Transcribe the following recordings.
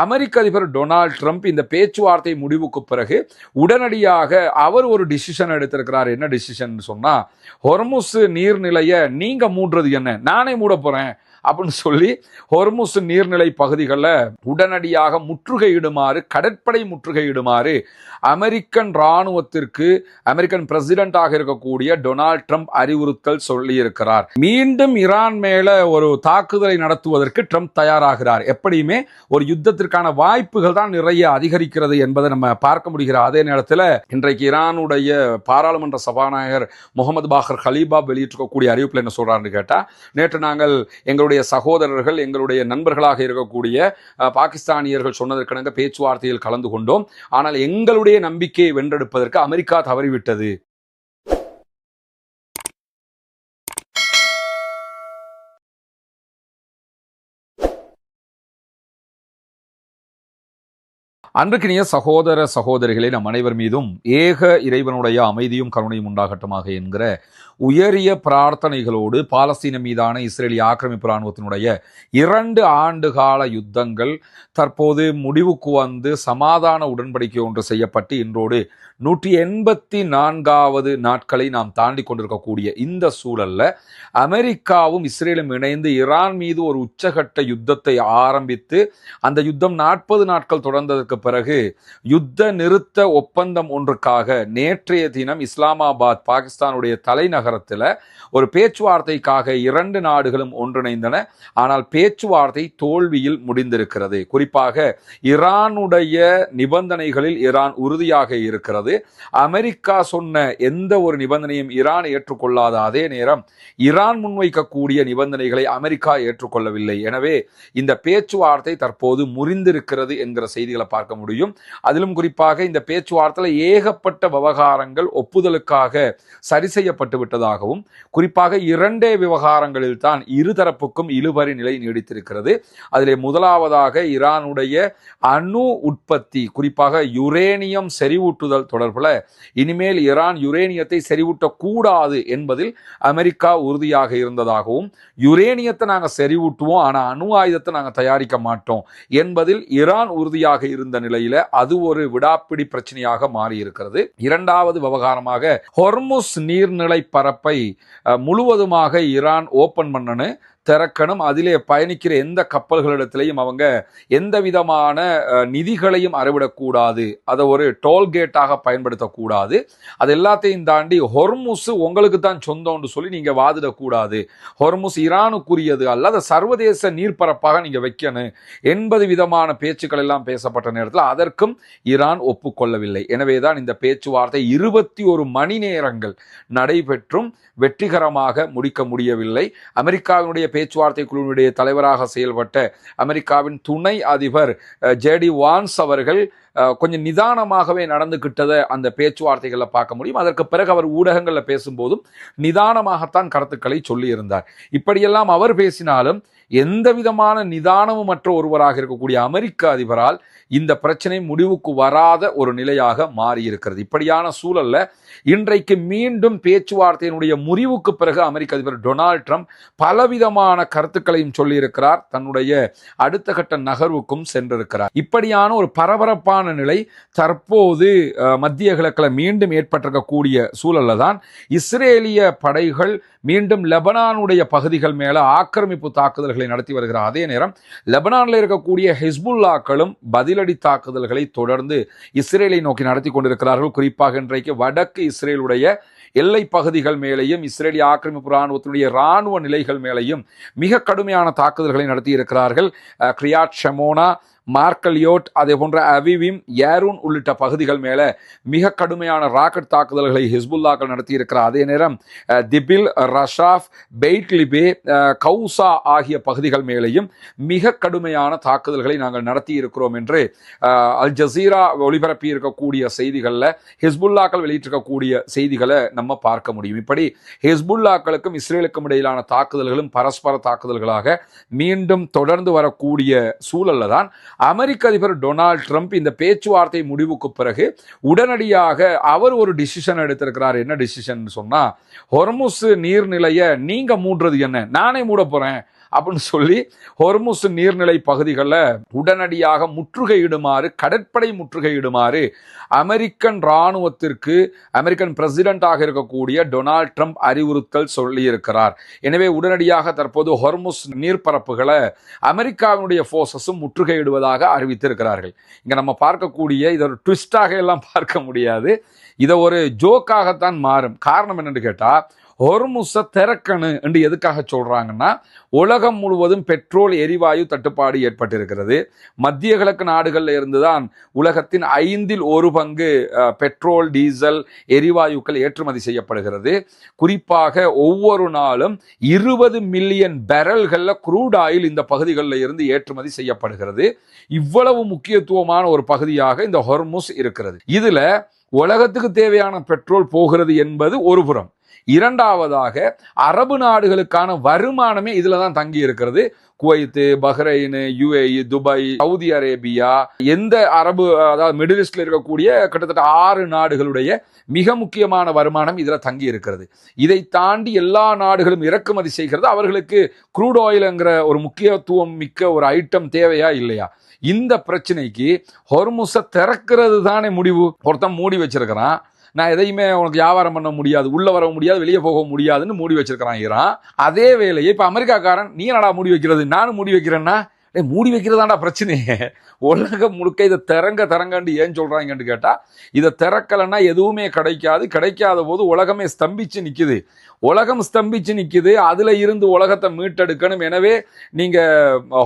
அமெரிக்க அதிபர் Donald Trump இந்த பேச்சுவார்த்தை முடிவுக்கு பிறகு உடனடியாக அவர் ஒரு டிசிஷன் எடுத்திருக்கிறார். என்ன டிசிஷன் சொன்னா, ஹொர்முஸ் நீர்நிலையை நீங்க மூடுறது என்ன, நானே மூட போறேன் அப்படின்னு சொல்லி ஹொர்முஸ் நீர்நிலை பகுதிகளில் உடனடியாக முற்றுகையிடுமாறு, கடற்படை முற்றுகையிடுமாறு அமெரிக்கன் இராணுவத்திற்கு அமெரிக்கன் பிரசிடென்டாக இருக்கக்கூடிய டொனால்ட் ட்ரம்ப் அறிவுறுத்தல் சொல்லியிருக்கிறார். மீண்டும் ஈரான் மேல ஒரு தாக்குதலை நடத்துவதற்கு ட்ரம்ப் தயாராகிறார். எப்படியுமே ஒரு யுத்தத்திற்கான வாய்ப்புகள் தான் நிறைய அதிகரிக்கிறது என்பதை நம்ம பார்க்க முடிகிற அதே நேரத்தில் இன்றைக்கு ஈரானுடைய பாராளுமன்ற சபாநாயகர் முகமது பாகர் கலீபா வெளியிட்டிருக்கக்கூடிய அறிவிப்பில் என்ன சொல்றாருன்னு கேட்டா, நேற்று நாங்கள் எங்களுடைய சகோதரர்கள், எங்களுடைய நண்பர்களாக இருக்கக்கூடிய பாகிஸ்தானியர்கள் சொன்னதற்கிணங்க பேச்சுவார்த்தையில் கலந்து கொண்டோம். ஆனால் எங்களுடைய நம்பிக்கையை வென்றெடுப்பதற்கு அமெரிக்கா தவறிவிட்டது. அன்றுக்கினிய சகோதர சகோதரிகளே, நம் அனைவர் மீதும் ஏக இறைவனுடைய அமைதியும் கருணையும் உண்டாகட்டுமாக என்கிற உயரிய பிரார்த்தனைகளோடு பாலஸ்தீன மீதான இஸ்ரேலிய ஆக்கிரமிப்பு இராணுவத்தினுடைய 2 ஆண்டுகால யுத்தங்கள் தற்போது முடிவுக்கு வந்து சமாதான உடன்படிக்கை ஒன்று செய்யப்பட்டு இன்றோடு 184வது நாட்களை நாம் தாண்டி கொண்டிருக்கக்கூடிய இந்த சூழல்ல அமெரிக்காவும் இஸ்ரேலும் இணைந்து ஈரான் மீது ஒரு உச்சகட்ட யுத்தத்தை ஆரம்பித்து அந்த யுத்தம் 40 நாட்கள் தொடர்ந்ததற்கு பிறகு யுத்த நிறுத்த ஒப்பந்தம் ஒன்றுக்காக நேற்றைய தினம் இஸ்லாமாபாத் பாகிஸ்தானுடைய தலைநகரத்தில் ஒரு பேச்சுவார்த்தைக்காக 2 நாடுகளும் ஒன்றிணைந்தன. ஆனால் பேச்சுவார்த்தை தோல்வியில் முடிந்திருக்கிறது. குறிப்பாக ஈரானுடைய நிபந்தனைகளில் ஈரான் உறுதியாக இருக்கிறது. அமெரிக்கா சொன்ன எந்த ஒரு நிபந்தனையும் ஈரான் ஏற்றுக்கொள்ளாத அதே நேரம் ஈரான் முன்வைக்கக்கூடிய நிபந்தனைகளை அமெரிக்கா ஏற்றுக்கொள்ளவில்லை. எனவே இந்த பேச்சுவார்த்தை தற்போது முறிந்திருக்கிறது என்கிற செய்திகளை பார்க்க முடியும். அதிலும் குறிப்பாக இந்த பேச்சுவார்த்தையில் ஏகப்பட்ட விவகாரங்கள் ஒப்புதலுக்காக சரி செய்யப்பட்டு விட்டதாகவும், குறிப்பாக 2 விவகாரங்களில் தான் இருதரப்புக்கும் இழுபறி நிலை நீடித்திருக்கிறது. அதிலே முதலாவதாக ஈரானுடைய அணு உற்பத்தி, குறிப்பாக யுரேனியம் செறிவூட்டுதல் தொடர்பில் இனிமேல் ஈரான் யுரேனியத்தை செறிவூட்டக்கூடாது என்பதில் அமெரிக்கா உறுதியாக இருந்ததாகவும், யுரேனியத்தை நாங்கள் செறிவூட்டுவோம் ஆனால் அணு ஆயுதத்தை நாங்கள் தயாரிக்க மாட்டோம் என்பதில் ஈரான் உறுதியாக இருந்த நிலையில அது ஒரு விடாப்பிடி பிரச்சனையாக மாறி இருக்கிறது. 2வது விவகாரமாக ஹொர்முஸ் நீர்நிலை பரப்பை முழுவதுமாக ஈரான் ஓபன் பண்ணனு திறக்கணும். அதிலே பயணிக்கிற எந்த கப்பல்களிடத்திலையும் அவங்க எந்த விதமான நிதிகளையும் அறவிடக்கூடாது, அதை ஒரு டோல்கேட்டாக பயன்படுத்தக்கூடாது. அது எல்லாத்தையும் தாண்டி ஹொர்முஸ் உங்களுக்கு தான் சொந்தம்னு சொல்லி நீங்க வாதிடக்கூடாது, ஹொர்முஸ் ஈரானுக்குரியது அல்ல, அதை சர்வதேச நீர்ப்பரப்பாக நீங்க வைக்கணும் 80 விதமான பேச்சுக்கள் எல்லாம் பேசப்பட்ட நேரத்தில் அதற்கும் ஈரான் ஒப்புக்கொள்ளவில்லை. எனவேதான் இந்த பேச்சுவார்த்தை 21 மணி நேரங்கள் நடைபெற்றும் வெற்றிகரமாக முடிக்க முடியவில்லை. அமெரிக்காவினுடைய பேச்சுவார்த்தை குழுவினுடைய தலைவராக செயல்பட்ட அமெரிக்காவின் துணை அதிபர் ஜேடி வான்ஸ் அவர்கள் கொஞ்சம் நிதானமாகவே நடந்துகிட்டதை அந்த பேச்சுவார்த்தைகளை பார்க்க முடியும். அதற்கு பிறகு அவர் ஊடகங்களில் பேசும்போதும் நிதானமாகத்தான் கருத்துக்களை சொல்லியிருந்தார். இப்படியெல்லாம் அவர் பேசினாலும் எந்த விதமான நிதானமும் மற்ற ஒருவராக இருக்கக்கூடிய அமெரிக்க அதிபரால் இந்த பிரச்சனை முடிவுக்கு வராத ஒரு நிலையாக மாறியிருக்கிறது. இப்படியான சூழல்ல இன்றைக்கு மீண்டும் பேச்சுவார்த்தையினுடைய முறிவுக்கு பிறகு அமெரிக்க அதிபர் டொனால்ட் ட்ரம்ப் பலவிதமான கருத்துக்களையும் சொல்லியிருக்கிறார். தன்னுடைய அடுத்த கட்ட நகர்வுக்கும் சென்றிருக்கிறார். இப்படியான ஒரு பரபரப்பான நிலை தற்போது மத்திய கிழக்கில் மீண்டும் ஏற்பட்டிருக்கக்கூடிய சூழல்ல தான் இஸ்ரேலிய படைகள் மீண்டும் லெபனானுடைய பகுதிகள் மேல ஆக்கிரமிப்பு தாக்குதல்களை நடத்தி வருகிறார். அதே நேரம் லெபனானில் இருக்கக்கூடிய ஹிஸ்புல்லாக்களும் பதிலடி தாக்குதல்களை தொடர்ந்து இஸ்ரேலை நோக்கி நடத்தி கொண்டிருக்கிறார்கள். குறிப்பாக இன்றைக்கு வடக்கு இஸ்ரேலுடைய எல்லை பகுதிகள் மேலேயும் இஸ்ரேலிய ஆக்கிரமிப்பு இராணுவத்தினுடைய இராணுவ நிலைகள் மேலேயும் மிக கடுமையான தாக்குதல்களை நடத்தி இருக்கிறார்கள். கிரியாட் ஷமோனா, மார்க்கல்யோட், அதே போன்ற அவிவிம், ஏரூன் உள்ளிட்ட பகுதிகள் மேல மிக கடுமையான ராக்கெட் தாக்குதல்களை ஹிஸ்புல்லாக்கள் நடத்தி இருக்கிறார். அதே நேரம் திபில், ரஷாஃப், பெய்ட்லிபே, கவுசா ஆகிய பகுதிகள் மேலேயும் மிக கடுமையான தாக்குதல்களை நாங்கள் நடத்தி இருக்கிறோம் என்று அல் ஜசீரா ஒளிபரப்பி இருக்கக்கூடிய செய்திகளில் ஹிஸ்புல்லாக்கள் வெளியிட்டிருக்கக்கூடிய செய்திகளை நம்ம பார்க்க முடியும். இப்படி ஹிஸ்புல்லாக்களுக்கும் இஸ்ரேலுக்கும் இடையிலான தாக்குதல்களும் பரஸ்பர தாக்குதல்களாக மீண்டும் தொடர்ந்து வரக்கூடிய சூழல்ல தான் அமெரிக்க அதிபர் டொனால்ட் ட்ரம்ப் இந்த பேச்சுவார்த்தை முடிவுக்கு பிறகு உடனடியாக அவர் ஒரு டிசிஷன் எடுத்திருக்கிறார். என்ன டிசிஷன் சொன்னா, ஹொர்முஸ் நீர்நிலையை நீங்க மூடுறது என்ன, நானே மூட போறேன் அப்படின்னு சொல்லி ஹொர்முஸ் நீர்நிலை பகுதிகளை உடனடியாக முற்றுகையிடுமாறு, கடற்படை முற்றுகையிடுமாறு அமெரிக்கன் இராணுவத்திற்கு அமெரிக்கன் பிரசிடென்டாக இருக்கக்கூடிய டொனால்ட் ட்ரம்ப் அறிவுறுத்தல் சொல்லியிருக்கிறார். எனவே உடனடியாக தற்போது ஹொர்முஸ் நீர்ப்பரப்புகளை அமெரிக்காவினுடைய போர்சஸும் முற்றுகையிடுவதாக அறிவித்திருக்கிறார்கள். இங்க நம்ம பார்க்கக்கூடிய இதை ஒரு ட்விஸ்டாக எல்லாம் பார்க்க முடியாது, இதை ஒரு ஜோக்காகத்தான் மாறும். காரணம் என்னன்னு கேட்டா, ஹொர்முஸை திறக்கணும் என்று எதுக்காக சொல்றாங்கன்னா, உலகம் முழுவதும் பெட்ரோல் எரிவாயு தட்டுப்பாடு ஏற்பட்டிருக்கிறது. மத்திய கிழக்கு நாடுகளில் இருந்துதான் உலகத்தின் 1/5 பெட்ரோல், டீசல், எரிவாயுக்கள் ஏற்றுமதி செய்யப்படுகிறது. குறிப்பாக ஒவ்வொரு நாளும் 20 மில்லியன் பேரல்கள்ல குரூட் ஆயில் இந்த பகுதிகளில் இருந்து ஏற்றுமதி செய்யப்படுகிறது. இவ்வளவு முக்கியத்துவமான ஒரு பகுதியாக இந்த ஹொர்முஸ் இருக்கிறது. இதுல உலகத்துக்கு தேவையான பெட்ரோல் போகிறது என்பது ஒரு புறம். இரண்டாவதாக அரபு நாடுகளுக்கான வருமானமே இதுல தான் தங்கி இருக்கிறது. Kuwait, Bahrain, UAE, Dubai, Saudi Arabia, எந்த அரபு, அதாவது மிடில் ஈஸ்ட்ல இருக்கக்கூடிய கிட்டத்தட்ட 6 நாடுகளுடைய மிக முக்கியமான வருமானம் இதுல தங்கி இருக்கிறது. இதை தாண்டி எல்லா நாடுகளும் இறக்குமதி செய்கிறது. அவர்களுக்கு க்ரூட் ஆயில்ங்கிற ஒரு முக்கியத்துவம் மிக்க ஒரு ஐட்டம் தேவையா இல்லையா? இந்த பிரச்சனைக்கு ஹொர்முஸை திறக்கிறது தானே முடிவு. ஒருத்தன் மூடி வச்சிருக்கிறான், நான் எதையுமே உனக்கு வியாபாரம் பண்ண முடியாது, உள்ள வர முடியாது, வெளியே போக முடியாதுன்னு மூடி வச்சிருக்கிறான் ஈரான். அதே வேலையை இப்ப அமெரிக்காக்காரன், நீ என்னடா மூடி வைக்கிறது, நானும் மூடி வைக்கிறேன்னா, மூடி வைக்கிறதாண்டா பிரச்சனையே. உலகம் முழுக்க இதை திறங்கன்னு ஏன் சொல்றாங்கன்னு கேட்டா, இதை திறக்கலைன்னா எதுவுமே கிடைக்காது. கிடைக்காத போது உலகமே ஸ்தம்பிச்சு நிக்குது. உலகம் ஸ்தம்பிச்சு நிக்குது, அதுல இருந்து உலகத்தை மீட்டெடுக்கணும். எனவே நீங்க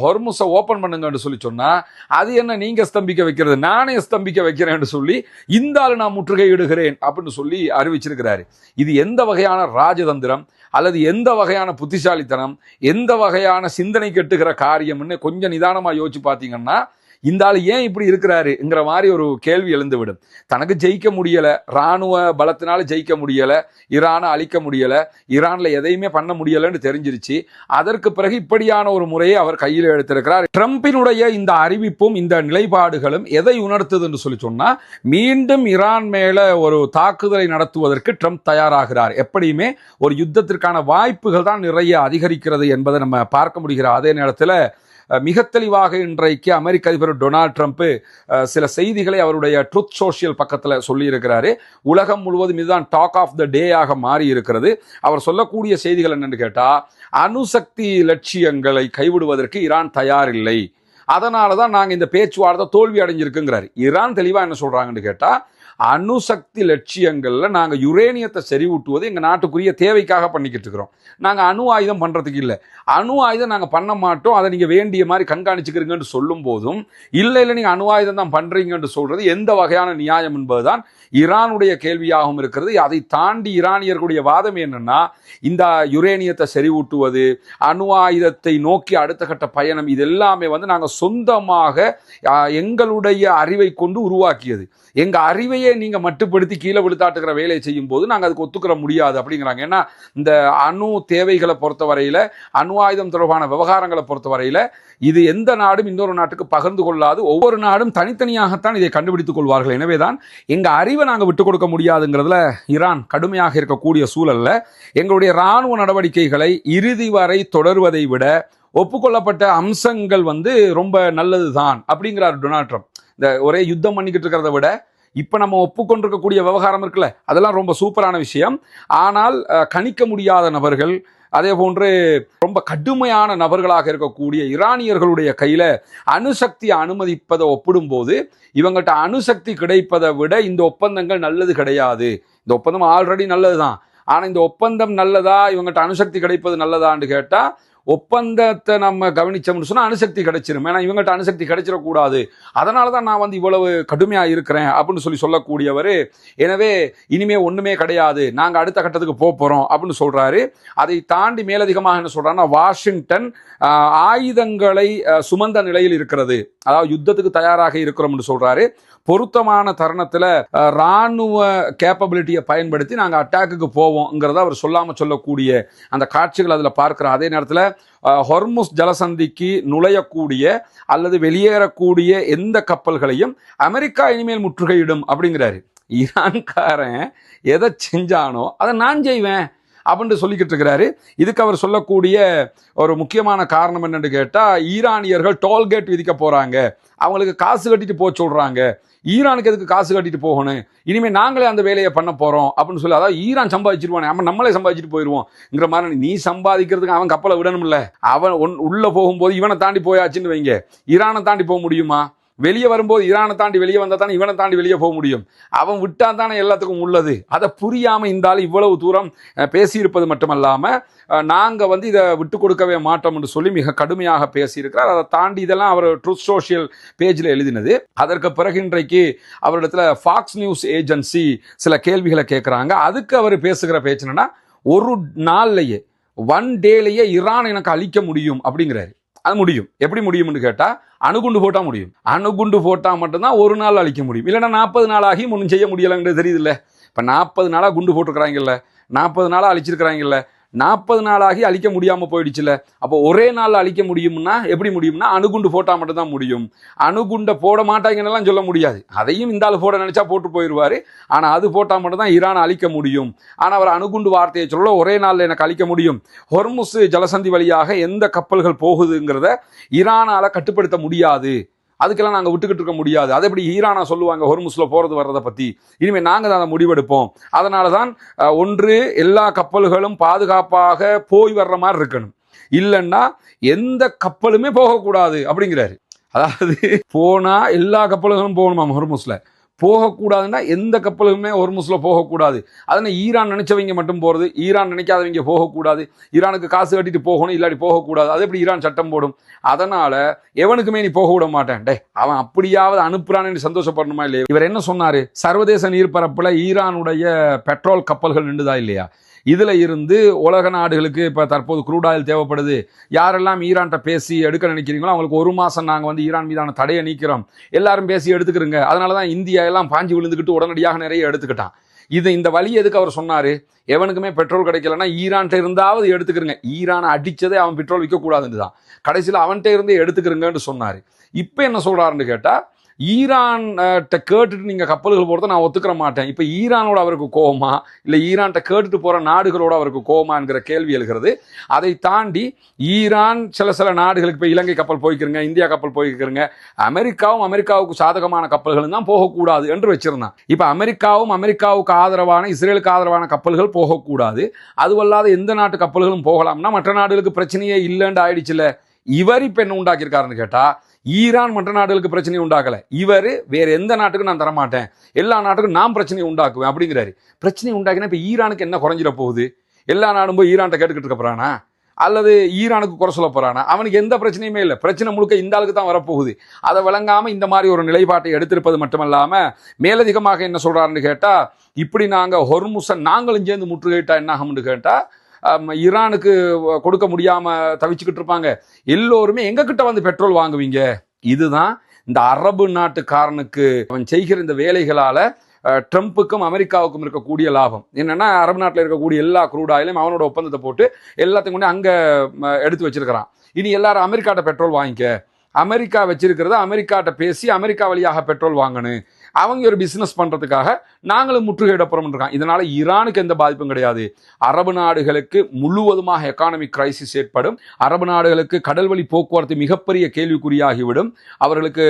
ஹொர்முஸை ஓபன் பண்ணுங்கன்னு சொல்லி சொன்னா, அது என்ன நீங்க ஸ்தம்பிக்க வைக்கிறது, நானே ஸ்தம்பிக்க வைக்கிறேன்னு சொல்லி இந்த ஆளு நான் முற்றுகையிடுகிறேன் அப்படின்னு சொல்லி அறிவிச்சிருக்கிறாரு. இது எந்த வகையான ராஜதந்திரம் அல்லது எந்த வகையான புத்திசாலித்தனம், எந்த வகையான சிந்தனை கெட்டுகிற காரியம்னு கொஞ்சம் நிதானமா யோசிச்சு பார்த்தீங்கன்னா, இந்த ஆள் ஏன் இப்படி இருக்கிறாருங்கிற மாதிரி ஒரு கேள்வி எழுந்துவிடும். தனக்கு ஜெயிக்க முடியல, இராணுவ பலத்தினால ஜெயிக்க முடியல, ஈரானை அழிக்க முடியல, ஈரான்ல எதையுமே பண்ண முடியலன்னு தெரிஞ்சிருச்சு. அதற்கு பிறகு இப்படியான ஒரு முறையை அவர் கையில் எடுத்திருக்கிறார். ட்ரம்பினுடைய இந்த அறிவிப்பும் இந்த நிலைப்பாடுகளும் எதை உணர்த்துது என்று சொல்லி சொன்னா, மீண்டும் ஈரான் மேல ஒரு தாக்குதலை நடத்துவதற்கு ட்ரம்ப் தயாராகிறார். எப்படியுமே ஒரு யுத்தத்திற்கான வாய்ப்புகள் தான் நிறைய அதிகரிக்கிறது என்பதை நம்ம பார்க்க முடிகிற அதே நேரத்தில் மிக தெளிவாக இன்றைக்கு அமெரிக்க அதிபர் டொனால்ட் ட்ரம்ப் சில செய்திகளை அவருடைய ட்ரூத் சோஷியல் பக்கத்தில் சொல்லியிருக்கிறாரு. உலகம் முழுவதும் இதுதான் டாக் ஆஃப் த டே ஆக மாறி இருக்கிறது. அவர் சொல்லக்கூடிய செய்திகள் என்னன்னு கேட்டா, அணுசக்தி லட்சியங்களை கைவிடுவதற்கு ஈரான் தயாரில்லை, அதனால தான் நாங்கள் இந்த பேச்சுவார்த்தை தோல்வி அடைஞ்சிருக்குங்கிறாரு. ஈரான் தெளிவாக என்ன சொல்றாங்கன்னு கேட்டா, அணுசக்தி லட்சியங்கள்ல நாங்க யுரேனியத்தை செறிவூட்டுவது எங்க நாட்டுக்குரிய தேவைக்காக பண்ணிக்கிட்டு இருக்கிறோம். நாங்க அணு ஆயுதம் பண்றதுக்கு இல்லை, அணு ஆயுதம் நாங்க பண்ண மாட்டோம், அதை நீங்க வேண்டிய மாதிரி கண்காணிச்சுக்கிறீங்கன்னு சொல்லும் போதும் இல்லை நீங்க அணு ஆயுதம் தான் பண்றீங்கன்னு சொல்றது எந்த வகையான நியாயம் என்பதுதான் ஈரானுடைய கேள்வியாகவும் இருக்கிறது. அதை தாண்டி ஈரானியர்களுடைய வாதம் என்னன்னா, இந்த யுரேனியத்தை செறிவூட்டுவது, அணு ஆயுதத்தை நோக்கி அடுத்த கட்ட பயணம், இது எல்லாமே நாங்க சொந்தமாக எங்களுடைய அறிவை கொண்டு உருவாக்கியது. எங்க அறிவையே நீங்க மட்டுப்படுத்தி கீழே விழுத்தாட்டுகிற வேலையை செய்யும் போது நாங்க அதுக்கு ஒத்துக்கிற முடியாது அப்படிங்கிறாங்க. ஏன்னா இந்த அணு தேவைகளை பொறுத்தவரையில, அணு ஆயுதம் தொடர்பான விவகாரங்களை பொறுத்தவரையில இது எந்த நாடும் இன்னொரு நாட்டுக்கு பகிர்ந்து கொள்ளாது. ஒவ்வொரு நாடும் தனித்தனியாகத்தான் இதை கண்டுபிடித்துக் கொள்வார்கள். எனவேதான் எங்க அறிவை நாங்க விட்டுக் கொடுக்க முடியாதுங்கிறதுல ஈரான் கடுமையாக இருக்கக்கூடிய சூழல்ல எங்களுடைய இராணுவ நடவடிக்கைகளை இறுதி வரை தொடர்வதை விட ஒப்புக்கொள்ளப்பட்ட அம்சங்கள் ரொம்ப நல்லதுதான் அப்படிங்கிறார் டொனால்ட் ட்ரம்ப். இந்த ஒரே யுத்தம் பண்ணிக்கிட்டு இருக்கிறத விட இப்ப நம்ம ஒப்புக்கொண்டிருக்கக்கூடிய விவகாரம் இருக்குல்ல, அதெல்லாம் ரொம்ப சூப்பரான விஷயம். ஆனால் கணிக்க முடியாத நபர்கள், அதே போன்று ரொம்ப கடுமையான நபர்களாக இருக்கக்கூடிய ஈரானியர்களுடைய கையில அணுசக்தி அனுமதிப்பதை ஒப்பிடும் போது இவங்கள்ட்ட அணுசக்தி கிடைப்பதை விட இந்த ஒப்பந்தங்கள் நல்லது கிடையாது. இந்த ஒப்பந்தம் ஆல்ரெடி நல்லதுதான், ஆனா இந்த ஒப்பந்தம் நல்லதா, இவங்கள்ட்ட அணுசக்தி கிடைப்பது நல்லதான்னு கேட்டா, ஒப்பந்தத்தை நம்ம கவனிச்சோம்னு சொன்னா அணுசக்தி கிடைச்சிரும். ஏன்னா இவங்கள்ட்ட அணுசக்தி கிடைச்சிடக்கூடாது, அதனாலதான் நான் இவ்வளவு கடுமையா இருக்கிறேன் அப்படின்னு சொல்லக்கூடியவர். எனவே இனிமே ஒண்ணுமே கிடையாது, நாங்க அடுத்த கட்டத்துக்கு போறோம் அப்படின்னு சொல்றாரு. அதை தாண்டி மேலதிகமாக என்ன சொல்றாருன்னா, வாஷிங்டன் ஆயுதங்களை சுமந்த நிலையில் இருக்கிறது, அதாவது யுத்தத்துக்கு தயாராக இருக்கிறோம்னு சொல்றாரு. பொருத்தமான தருணத்துல ராணுவ கேப்பபிலிட்டியை பயன்படுத்தி நாங்க அட்டாக்குக்கு போவோம்ங்கிறத அவர் சொல்லாம சொல்லக்கூடிய அந்த காட்சிகள் அதுல பார்க்கிறோம். அதே நேரத்தில் ஹொர்முஸ் ஜலசந்திக்கு நுழையக்கூடிய அல்லது வெளியேறக்கூடிய எந்த கப்பல்களையும் அமெரிக்கா இனிமேல் முற்றுகையிடும் அப்படிங்கிறாரு. ஈரான்காரன் எதை செஞ்சானோ அதை நான் செய்வேன், அப்படின்னு சொல்லிக்கிட்டு இருக்கிறாரு. இதுக்கு அவர் சொல்லக்கூடிய ஒரு முக்கியமான காரணம் என்னன்னு கேட்டா, ஈரானியர்கள் டோல்கேட் விதிக்க போறாங்க, அவங்களுக்கு காசு கட்டிட்டு போக சொல்றாங்க, ஈரானுக்கு எதுக்கு காசு கட்டிட்டு போகணும், இனிமே நாங்களே அந்த வேலையை பண்ண போறோம் அப்படின்னு சொல்லி, அதாவது ஈரான் சம்பாதிச்சிருவானே நம்மளே சம்பாதிச்சுட்டு போயிருவோம்ங்கிற மாதிரி. நீ சம்பாதிக்கிறதுக்கு அவன் கப்பலை விடணும்ல, அவன் உள்ள போகும்போது இவனை தாண்டி போயாச்சுன்னு வைங்க, ஈரானை தாண்டி போக முடியுமா? வெளியே வரும்போது ஈரானை தாண்டி வெளியே வந்தா தானே இவனை தாண்டி வெளியே போக முடியும். அவன் விட்டா தானே எல்லாத்துக்கும் உள்ளது. அதை புரியாம இந்த ஆள் இவ்வளவு தூரம் பேசியிருப்பது மட்டுமல்லாம, நாங்க இதை விட்டு கொடுக்கவே மாட்டோம் என்று சொல்லி மிக கடுமையாக பேசியிருக்கிறார். அதை தாண்டி இதெல்லாம் அவர் ட்ரூத் சோஷியல் பேஜில் எழுதினது. அதற்கு பிறகு இன்றைக்கு அவரிடத்துல ஃபாக்ஸ் நியூஸ் ஏஜென்சி சில கேள்விகளை கேட்குறாங்க. அதுக்கு அவர் பேசுகிற பேச்சு என்னன்னா, ஒரு நாள்லயே ஒன் டேலேயே ஈரான் எனக்கு அழிக்க முடியும் அப்படிங்கிறாரு. அது முடியும். எப்படி முடியும்னு கேட்டா, அணுகுண்டு போட்டா முடியும். அணுகுண்டு போட்டா மட்டும்தான் ஒரு நாள் அழிக்க முடியும். இல்லைன்னா 40 நாள் ஆகி ஒன்றும் செய்ய முடியலங்கிறது தெரியுது இல்லை. இப்போ 40 நாளாக குண்டு போட்டுருக்கிறாங்கல்ல, 40 நாளாக அழிச்சிருக்கிறாங்கல்ல, 40 நாளாகி அழிக்க முடியாமல் போயிடுச்சுல. அப்போ ஒரே நாள் அழிக்க முடியும்னா எப்படி முடியும்னா, அணுகுண்டு போட்டால் மட்டும்தான் முடியும். அணுகுண்டை போட மாட்டாங்கன்னெல்லாம் சொல்ல முடியாது. அதையும் இந்த ஆள் போட நினைச்சா போட்டு போயிடுவார். ஆனால் அது போட்டால் மட்டும்தான் ஈரான் அழிக்க முடியும். ஆனால் அவர் அணுகுண்டு வார்த்தையை சொல்ல, ஒரே நாளில் எனக்கு அழிக்க முடியும். ஹொர்முஸ் ஜலசந்தி வழியாக எந்த கப்பல்கள் போகுதுங்கிறத ஈரானால் கட்டுப்படுத்த முடியாது, அதுக்கெல்லாம் நாங்கள் விட்டுக்கிட்டு இருக்க முடியாது. அதை எப்படி ஈரானா சொல்லுவாங்க ஹொர்முஸில் போகிறது வர்றதை பற்றி? இனிமேல் நாங்கள் தான் அதை முடிவெடுப்போம். அதனால தான் ஒன்று, எல்லா கப்பல்களும் பாதுகாப்பாக போய் வர்ற மாதிரி இருக்கணும், இல்லைன்னா எந்த கப்பலுமே போகக்கூடாது அப்படிங்கிறாரு. அதாவது போனால் எல்லா கப்பல்களும் போகணுமா ஹொர்முஸில், போகக்கூடாதுன்னா எந்த கப்பலுமே ஹொர்முஸில் போகக்கூடாது. அதனால் ஈரான் நினைச்சவங்க மட்டும் போகிறது, ஈரான் நினைக்காதவங்க போகக்கூடாது. ஈரானுக்கு காசு கட்டிட்டு போகணும், இல்லாட்டி போகக்கூடாது. அது எப்படி ஈரான் சட்டம் போடும்? அதனால எவனுக்குமே நீ போக விட மாட்டேன், டே அவன் அப்படியாவது அனுப்புறான்னு சந்தோஷப்படணுமா இல்லையா? இவர் என்ன சொன்னாரு, சர்வதேச நீர்ப்பரப்புல ஈரானுடைய பெட்ரோல் கப்பல்கள் நின்றுதா இல்லையா? இதுல இருந்து உலக நாடுகளுக்கு இப்ப தற்போது க்ரூட் ஆயில் தேவைப்படுது. யாரெல்லாம் ஈரான்கிட்ட பேசி எடுக்க நினைக்கிறீங்களோ அவங்களுக்கு 1 மாசம் நாங்க ஈரான் மீதான தடையை நீக்கிறோம், எல்லாரும் பேசி எடுத்துக்கிறோங்க. அதனாலதான் இந்தியா எல்லாம் பாஞ்சு விழுந்துக்கிட்டு உடனடியாக நிறைய எடுத்துக்கிட்டான். இந்த வழி எதுக்கு அவர் சொன்னாரு? எவனுக்குமே பெட்ரோல் கிடைக்கலன்னா ஈரான்கிட்ட இருந்தாவது எடுத்துக்கிறங்க. ஈரானை அடிச்சதே அவன் பெட்ரோல் விற்க கூடாதுன்னு தான், கடைசியில் அவன்கிட்ட இருந்தே எடுத்துக்கிறங்கன்னு சொன்னாரு. இப்ப என்ன சொல்றாருன்னு கேட்டா, ஈரான் கேட்டுட்டு நீங்க கப்பல்கள் போறத நான் ஒத்துக்கிற மாட்டேன். இப்ப ஈரானோட அவருக்கு கோவமா, இல்ல ஈரான்கிட்ட கேட்டுட்டு போற நாடுகளோட அவருக்கு கோவமா என்கிற கேள்வி எழுகிறது. அதை தாண்டி ஈரான் சில நாடுகளுக்கு இப்ப இலங்கை கப்பல் போய்க்கிறங்க, இந்தியா கப்பல் போய்க்கிறங்க, அமெரிக்காவுக்கு சாதகமான கப்பல்கள் தான் போகக்கூடாது என்று வச்சிருந்தான். இப்ப அமெரிக்காவுக்கு ஆதரவான, இஸ்ரேலுக்கு ஆதரவான கப்பல்கள் போகக்கூடாது, அதுவல்லாத எந்த நாட்டு கப்பல்களும் போகலாம்னா மற்ற நாடுகளுக்கு பிரச்சனையே இல்லைன்னு ஆயிடுச்சுல. இவர் இப்ப என்ன உண்டாக்கியிருக்காருன்னு கேட்டா, ஈரான் மற்ற நாடுகளுக்கு பிரச்சனையை உண்டாக்கல, இவர் வேற எந்த நாட்டுக்கும் நான் தரமாட்டேன், எல்லா நாட்டுக்கும் நான் பிரச்சனையை உண்டாக்குவேன் அப்படிங்கிறாரு. பிரச்சனையை உண்டாக்கினா இப்ப ஈரானுக்கு என்ன குறைஞ்சிட போகுது? எல்லா நாடும் போய் ஈரான்கிட்ட கேட்டுக்கிட்டு இருக்க போறானா, அல்லது ஈரானுக்கு குறை சொல்ல போறானா? அவனுக்கு எந்த பிரச்சனையுமே இல்லை. பிரச்சனை முழுக்க இந்த ஆளுக்கு தான் வரப்போகுது. அதை விளங்காம இந்த மாதிரி ஒரு நிலைப்பாட்டை எடுத்திருப்பது மட்டுமல்லாம, மேலதிகமாக என்ன சொல்றாருன்னு கேட்டா, இப்படி நாங்க ஹொர்முஸை நாங்களும் சேர்ந்து முற்றுகையிட்டா என்ன ஆகும்னு கேட்டா, ஈரானுக்கு கொடுக்க முடியாம தவிச்சுக்கிட்டு இருப்பாங்க, எல்லோருமே எங்க கிட்ட பெட்ரோல் வாங்குவீங்க. இதுதான் இந்த அரபு நாட்டுக்காரனுக்கு அவன் செய்கிற இந்த வேலைகளால ட்ரம்ப்புக்கும் அமெரிக்காவுக்கும் இருக்கக்கூடிய லாபம் என்னன்னா, அரபு நாட்டில் இருக்கக்கூடிய எல்லா க்ரூட் ஆயிலையும் அவனோட ஒப்பந்தத்தை போட்டு எல்லாத்தையும் கொண்டு அங்க எடுத்து வச்சிருக்கிறான். இனி எல்லாரும் அமெரிக்காட்ட பெட்ரோல் வாங்கிக்க, அமெரிக்கா வச்சிருக்கிறத அமெரிக்காட்ட பேசி அமெரிக்கா வழியாக பெட்ரோல் வாங்கணும், அவங்க ஒரு பிசினஸ் பண்றதுக்காக நாங்களும் முற்றுகையிடப்புறம் இருக்கான். இதனால ஈரானுக்கு எந்த பாதிப்பும் கிடையாது. அரபு நாடுகளுக்கு முழுவதுமாக எக்கானமிக் கிரைசிஸ் ஏற்படும். அரபு நாடுகளுக்கு கடல் வழி போக்குவரத்து மிகப்பெரிய கேள்விக்குறியாகிவிடும். அவர்களுக்கு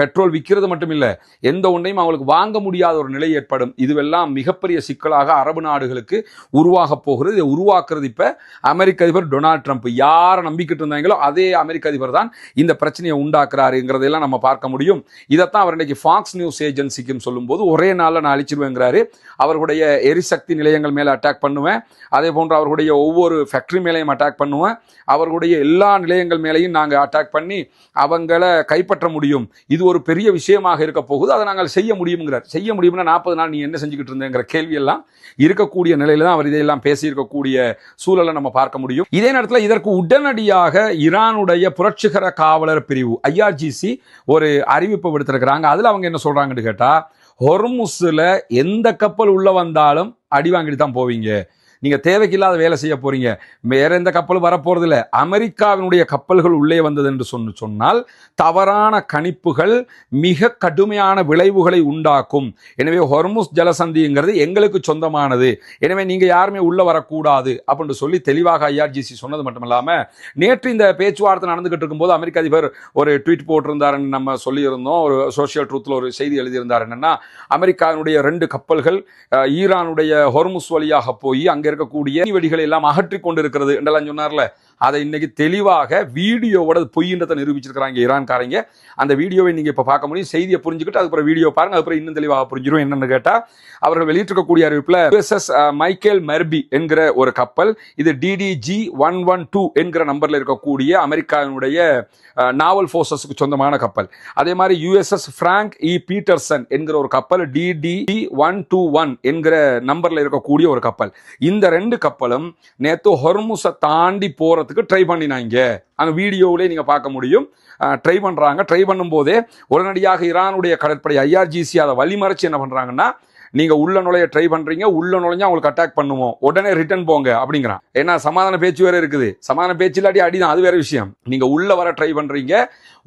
பெட்ரோல் விற்கிறது மட்டும் இல்லை, எந்த ஒன்றையும் அவங்களுக்கு வாங்க முடியாத ஒரு நிலை ஏற்படும். இதுவெல்லாம் மிகப்பெரிய சிக்கலாக அரபு நாடுகளுக்கு உருவாக போகிறது. இதை உருவாக்குறது இப்ப அமெரிக்க அதிபர் டொனால்ட் ட்ரம்ப். யாரை நம்பிக்கிட்டு இருந்தாங்களோ அதே அமெரிக்க அதிபர் தான் இந்த பிரச்சனையை உண்டாக்குறாருங்கிறதெல்லாம் நம்ம பார்க்க முடியும். இதைத்தான் அவர் இன்னைக்கு ஃபாக்ஸ் நியூஸ் ஏஜென்சிக்கும் சொல்லும்போது, ஒரே நாளில் நான் அழிச்சிருவேங்கிறாரு. அவர்களுடைய எரிசக்தி நிலையங்கள் மேலே அட்டாக் பண்ணுவேன், அதே போன்று அவர்களுடைய ஒவ்வொரு ஃபேக்டரி மேலேயும் அட்டாக் பண்ணுவேன், அவர்களுடைய எல்லா நிலையங்கள் மேலேயும் நாங்கள் அட்டாக் பண்ணி அவங்களை கைப்பற்ற முடியும். இது ஒரு பெரிய விஷயமாக இருக்க போகுது, அதை நாங்கள் செய்ய முடியுங்கிறார். செய்ய முடியும்னா 40 நாள் நீ என்ன செஞ்சுக்கிட்டு இருந்தேங்கிற கேள்வியெல்லாம் இருக்கக்கூடிய நிலையில தான் அவர் இதையெல்லாம் பேசியிருக்கக்கூடிய சூழலை நம்ம பார்க்க முடியும். இதே நேரத்தில் இதற்கு உடனடியாக ஈரானுடைய புரட்சிகர காவலர் பிரிவு IRGC ஒரு அறிவிப்பு விடுத்திருக்கிறாங்க. அதில் அவங்க என்ன சொல்றாங்கன்னு கேட்டா, ஹொர்முஸ்ல எந்த கப்பல் உள்ள வந்தாலும் அடி வாங்கிட்டு தான் போவீங்க, நீங்க தேவைக்கில்லாத வேலை செய்ய போறீங்க. வேற எந்த கப்பலும் வரப்போறது இல்லை. அமெரிக்காவினுடைய கப்பல்கள் உள்ளே வந்தது என்று சொன்னால் தவறான கணிப்புகள் மிக கடுமையான விளைவுகளை உண்டாக்கும். எனவே ஹொர்முஸ் ஜலசந்திங்கிறது எங்களுக்கு சொந்தமானது, எனவே நீங்க யாருமே உள்ள வரக்கூடாது அப்படின்னு சொல்லி தெளிவாக ஐஆர்ஜிசி சொன்னது மட்டுமில்லாம, நேற்று இந்த பேச்சுவார்த்தை நடந்துகிட்டு இருக்கும்போது அமெரிக்க அதிபர் ஒரு ட்வீட் போட்டிருந்தாருன்னு நம்ம சொல்லியிருந்தோம். ஒரு சோசியல் ட்ரூத்ல ஒரு செய்தி எழுதியிருந்தார். என்னன்னா, அமெரிக்காவினுடைய 2 கப்பல்கள் ஈரானுடைய ஹொர்முஸ் வழியாக போய் அங்க இருக்கக்கூடிய வெடிகளை எல்லாம் அகற்றி கொண்டிருக்கிறது என்றெல்லாம் சொன்னார்ல, அதை இன்னைக்கு தெளிவாக வீடியோவோட பொய்ன்றதை நிரூபிச்சிருக்கிறாங்க ஈரான்காரங்க. அந்த வீடியோவை நீங்க இப்ப பார்க்க முடியும். செய்தியை புரிஞ்சுக்கிட்டு அதுக்கப்புறம் வீடியோ பாருங்க, அதுக்கப்புறம் இன்னும் தெளிவாக புரிஞ்சிடும். என்னன்னு கேட்டா, அவர்கள் வெளியிட்டிருக்கக்கூடிய அறிவிப்புல USS மைக்கேல் மெர்பி என்கிற ஒரு கப்பல், இது DDG-112 என்கிற நம்பர்ல இருக்கக்கூடிய அமெரிக்காவினுடைய நாவல் போர்சஸ்க்கு சொந்தமான கப்பல். அதே மாதிரி USS பிராங்க் இ பீட்டர்சன் என்கிற ஒரு கப்பல் DD-121 என்கிற நம்பர்ல இருக்கக்கூடிய ஒரு கப்பல். இந்த 2 கப்பலும் நேத்து ஹொர்முஸை தாண்டி போறதுக்கு ட்ரை பண்ணினாங்க. அங்க வீடியோவிலே நீங்க பார்க்க முடியும். ட்ரை பண்றாங்க. ட்ரை பண்ணும் போதே உடனடியாக ஈரானுடைய கடற்படை IRGC அதை வழிமறைச்சு என்ன பண்றாங்கன்னா, நீங்க உள்ள நுழைய ட்ரை பண்றீங்க, உள்ள நுழைஞ்சா அவங்களுக்கு அட்டாக் பண்ணுவோம், உடனே ரிட்டர்ன் போங்க அப்படிங்கிறான். ஏன்னா சமாதான பேச்சு வேற இருக்குது. சமாதான பேச்சு இல்லாட்டி அடிதான், அது வேற விஷயம். நீங்க உள்ள வர ட்ரை பண்றீங்க,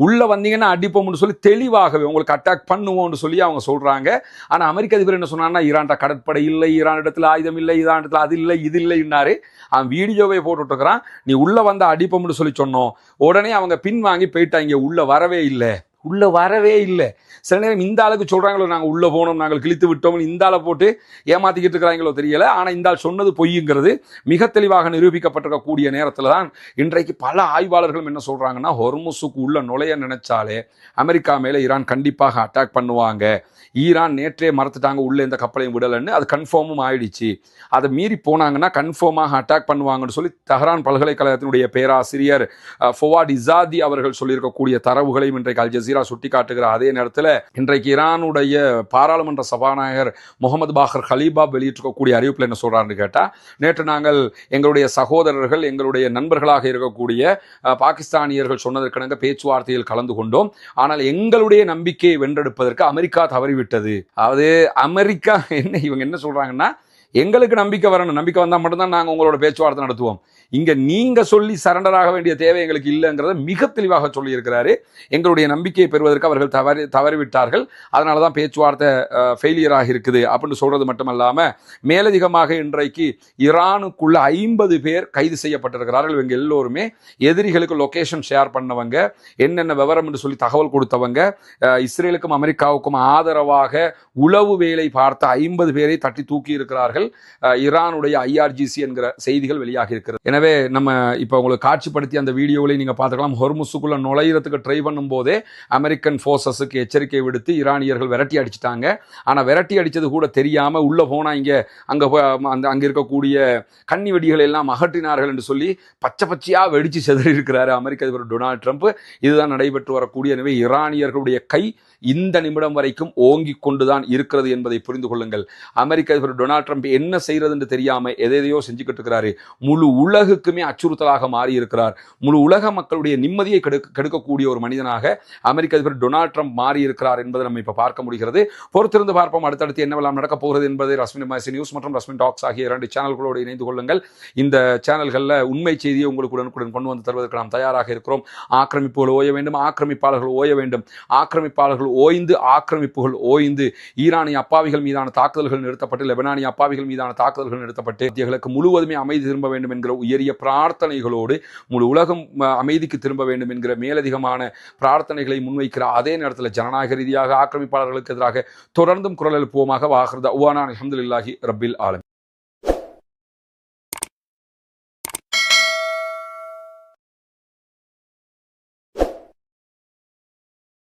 உள்ள வந்தீங்கன்னா அடிப்போம்னு சொல்லி தெளிவாகவே உங்களுக்கு அட்டாக் பண்ணுவோம்னு சொல்லி அவங்க சொல்றாங்க. ஆனா அமெரிக்க அதிபர் என்ன சொன்னான்னா, ஈரான்ட கடற்படை இல்லை, ஈரான் இடத்துல ஆயுதம் இல்லை, ஈரான் இடத்துல அது இல்லை இது இல்லைன்னாரு. அவன் வீடியோவே போட்டுட்டு இருக்கிறான். நீ உள்ள வந்தா அடிப்போம்னு சொல்லி சொன்னோம். உடனே அவங்க பின் வாங்கி போயிட்டாங்க. உள்ள வரவே இல்லை, உள்ள வரவே இல்லை. சில நேரம் இந்த ஆளுக்கு சொல்றாங்களோ நாங்கள் உள்ள போனோம், நாங்கள் கிழித்து விட்டோம், இந்த ஆளை போட்டு ஏமாத்திக்கிட்டு இருக்கிறாங்களோ தெரியல. ஆனால் இந்த ஆள் சொன்னது பொய்ங்கிறது மிக தெளிவாக நிரூபிக்கப்பட்டிருக்கக்கூடிய நேரத்தில் தான் இன்றைக்கு பல ஆய்வாளர்களும் என்ன சொல்றாங்கன்னா, ஹொர்முஸுக்கு உள்ள நுழைய நினைச்சாலே அமெரிக்கா மேலே ஈரான் கண்டிப்பாக அட்டாக் பண்ணுவாங்க. ஈரான் நேற்றே மறந்துட்டாங்க உள்ள இந்த கப்பலையும் விடலன்னு, அது கன்ஃபார்மும் ஆயிடுச்சு. அதை மீறி போனாங்கன்னா கன்ஃபார்மாக அட்டாக் பண்ணுவாங்கன்னு சொல்லி தெஹ்ரான் பல்கலைக்கழகத்தினுடைய பேராசிரியர் ஃபவாட் இசாதி அவர்கள் சொல்லியிருக்கக்கூடிய தரவுகளையும் இன்றைக்கு அல் ஜசீரா சுட்டி காட்டுகிற அதே நேரத்தில் இன்றைக்கு ஈரானுடைய பாராளுமன்ற சபாநாயகர் முகமது பாகர் கலீபா வெளியிட்டிருக்கக்கூடிய அறிவிப்பில் என்ன சொல்றாருன்னு கேட்டா, நேற்று நாங்கள் எங்களுடைய சகோதரர்கள் எங்களுடைய நண்பர்களாக இருக்கக்கூடிய பாகிஸ்தானியர்கள் சொன்னதற்கிணங்க பேச்சுவார்த்தையில் கலந்து கொண்டோம். ஆனால் எங்களுடைய நம்பிக்கையை வென்றெடுப்பதற்கு அமெரிக்கா தவறிவிட்டது. அதாவது அமெரிக்கா இவங்க என்ன சொல்றாங்கன்னா, எங்களுக்கு நம்பிக்கை வரணும், நம்பிக்கை வந்தால் மட்டும்தான் நாங்கள் உங்களோட பேச்சுவார்த்தை நடத்துவோம், இங்க நீங்க சொல்லி சரண்டர் ஆக வேண்டிய தேவை எங்களுக்கு இல்லைங்கிறத மிக தெளிவாக சொல்லி இருக்கிறாரு. எங்களுடைய நம்பிக்கையை பெறுவதற்கு அவர்கள் தவறிவிட்டார்கள், அதனாலதான் பேச்சுவார்த்தை ஃபெயிலியர் ஆகி இருக்குது அப்படின்னு சொல்றது மட்டுமல்லாம, மேலதிகமாக இன்றைக்கு ஈரானுக்குள்ள 50 பேர் கைது செய்யப்பட்டிருக்கிறார்கள். இவங்க எல்லோருமே எதிரிகளுக்கு லொகேஷன் ஷேர் பண்ணவங்க, என்னென்ன விவரம் என்று சொல்லி தகவல் கொடுத்தவங்க, இஸ்ரேலுக்கும் அமெரிக்காவுக்கும் ஆதரவாக உளவு வேலை பார்த்த 50 பேரை தட்டி தூக்கி இருக்கிறார்கள். ஈரானுடைய IRGC என்கிற செய்திகள் வெளியாகி இருக்கிறது. எனவே நம்ம இப்போ உங்களுக்கு காட்சிப்படுத்தி அந்த வீடியோவிலே நீங்க பார்த்துக்கலாம். ஹொர்முஸுக்குள்ள நுழையிறதுக்கு ட்ரை பண்ணும் போதே அமெரிக்கன் போர்சஸுக்கு எச்சரிக்கை விடுத்து ஈரானியர்கள் விரட்டி அடிச்சிட்டாங்க. ஆனா விரட்டி அடிச்சது கூட தெரியாம உள்ள போனா அங்க இருக்கக்கூடிய கன்னி வெடிகளை எல்லாம் அகற்றினார்கள் என்று சொல்லி பச்சை பச்சையா வெடிச்சு செதறி இருக்கிறாரு அமெரிக்க அதிபர் டொனால்ட் ட்ரம்ப். இதுதான் நடைபெற்று வரக்கூடிய. எனவே ஈரானியர்களுடைய கை இந்த நிமிடம் வரைக்கும் ஓங்கி கொண்டுதான் இருக்கிறது என்பதை புரிந்து கொள்ளுங்கள். அமெரிக்க அதிபர் டொனால்ட் ட்ரம்ப் என்ன செய்யறது என்று தெரியாம எதையோ செஞ்சுக்கிட்டு இருக்கிறாரு. முழு உலகுக்குமே அச்சுறுத்தலாக மாறி இருக்கிறார். முழு உலக மக்களுடைய நிம்மதியை கெடுக்கக்கூடிய ஒரு மனிதனாக அமெரிக்க அதிபர் டொனால்ட் ட்ரம்ப் மாறி இருக்கிறார் என்பதை நம்ம இப்ப பார்க்க முடிகிறது. பொறுத்திருந்து பார்ப்போம் அடுத்தடுத்து என்னவெல்லாம் நடக்க போகிறது என்பதை ரஸ்மின் எம்ஐசி நியூஸ் மற்றும் ரஸ்மின் டாக்ஸ் ஆகிய 2 சேனல்களோடு இணைந்து கொள்ளுங்கள். இந்த சேனல்களில் உண்மை செய்தியை உங்களுக்கு உடனுக்குடன் கொண்டு வந்து தருவதற்கு நாம் தயாராக இருக்கிறோம். ஆக்கிரமிப்புகள் ஓய வேண்டும், ஆக்கிரமிப்பாளர்கள் ஓய வேண்டும், ஆக்கிரமிப்பாளர்கள் ஓய்ந்து ஆக்கிரமிப்புகள் ஓய்ந்து ஈரானிய அப்பாவிகள் மீதான தாக்குதல்கள் நிறுத்தப்பட்டு லெபனானிய அப்பாவிகள் மீதான தாக்குதல்கள் நிறுத்தப்பட்டு இந்தியர்களுக்கு முழுவதுமே அமைதி திரும்ப வேண்டும் என்கிற உயரிய பிரார்த்தனைகளோடு முழு உலகம் அமைதிக்கு திரும்ப வேண்டும் என்கிற மேலதிகமான பிரார்த்தனைகளை முன்வைக்கிற அதே நேரத்தில் ஜனநாயக ரீதியாக ஆக்கிரமிப்பாளர்களுக்கு எதிராக தொடர்ந்தும் குரல் எழுப்புவோமாக. வாஹிர் தஅவானா அல்ஹம்துலில்லாஹி ரப்பில் ஆலமீன்.